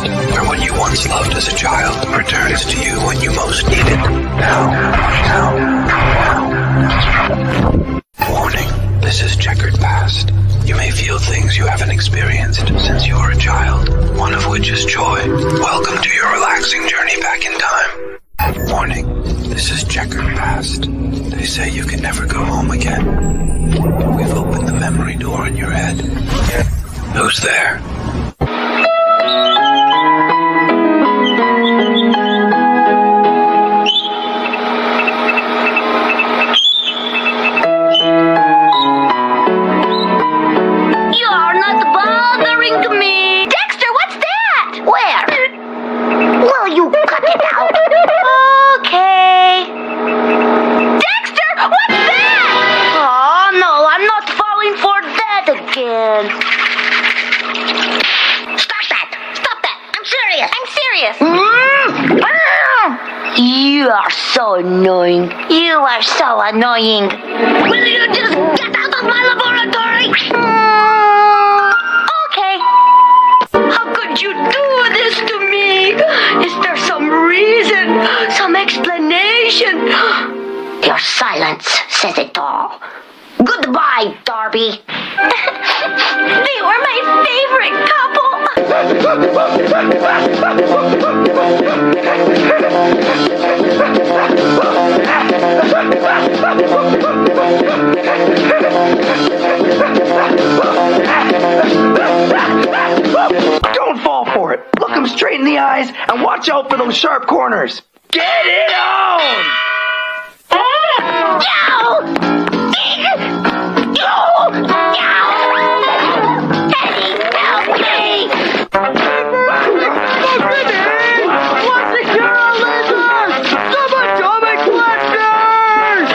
Past, where what you once loved as a child returns to you when you most need it. Now. Warning, this is Checkered Past. You may feel things you haven't experienced since you were a child, one of which is joy. Welcome to your relaxing journey back in time. Warning, this is Checkered Past. They say you can never go home again. We've opened the memory door in your head. Who's there? You're not bothering me. Dexter, what's that? Where? Will you cut it out? Okay. Dexter, what's that? Oh, no, I'm not falling for that again. Stop that. I'm serious. You are so annoying. You are so annoying. Will you just get out of my laboratory? Okay. How could you do this to me? Is there some reason? Some explanation? Your silence says it all. Goodbye, Darby. They were my favorite couple. Don't fall for it. Look them straight in the eyes and watch out for those sharp corners. Get it on! Eddie, help me! What's the girl lizard? Some atomic blasters!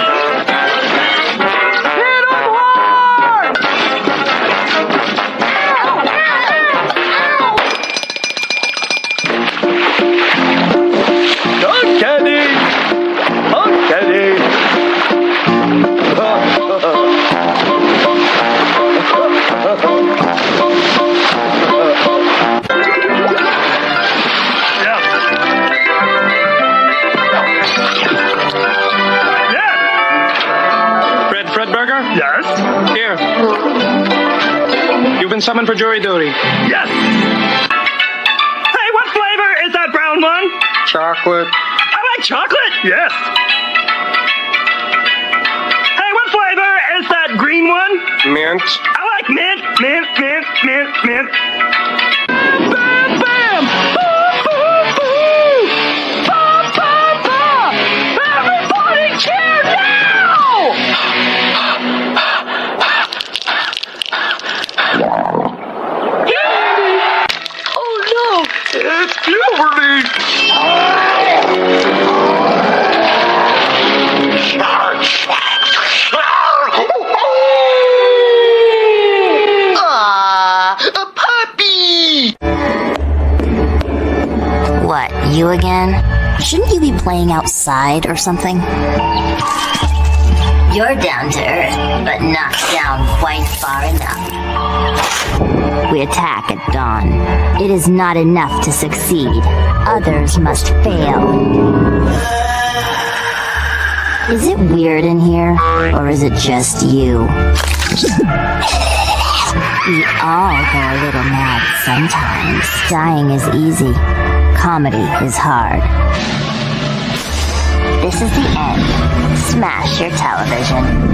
Hit 'em hard! Uncanny! Fredberger? Yes? Here. You've been summoned for jury duty. Yes! Hey, what flavor is that brown one? Chocolate. I like chocolate! Yes! Hey, what flavor is that green one? Mint. I like mint. Bam, bam! Boo, boo, boo! Ba, ba, ba! Everybody cheer now! Oh no! It's puberty! A puppy! What, you again? Shouldn't you be playing outside or something? You're down to earth, but not down quite far enough. We attack at dawn. It is not enough to succeed. Others must fail. Is it weird in here, or is it just you? We all go a little mad sometimes. Dying is easy. Comedy is hard. This is the end. Smash your television.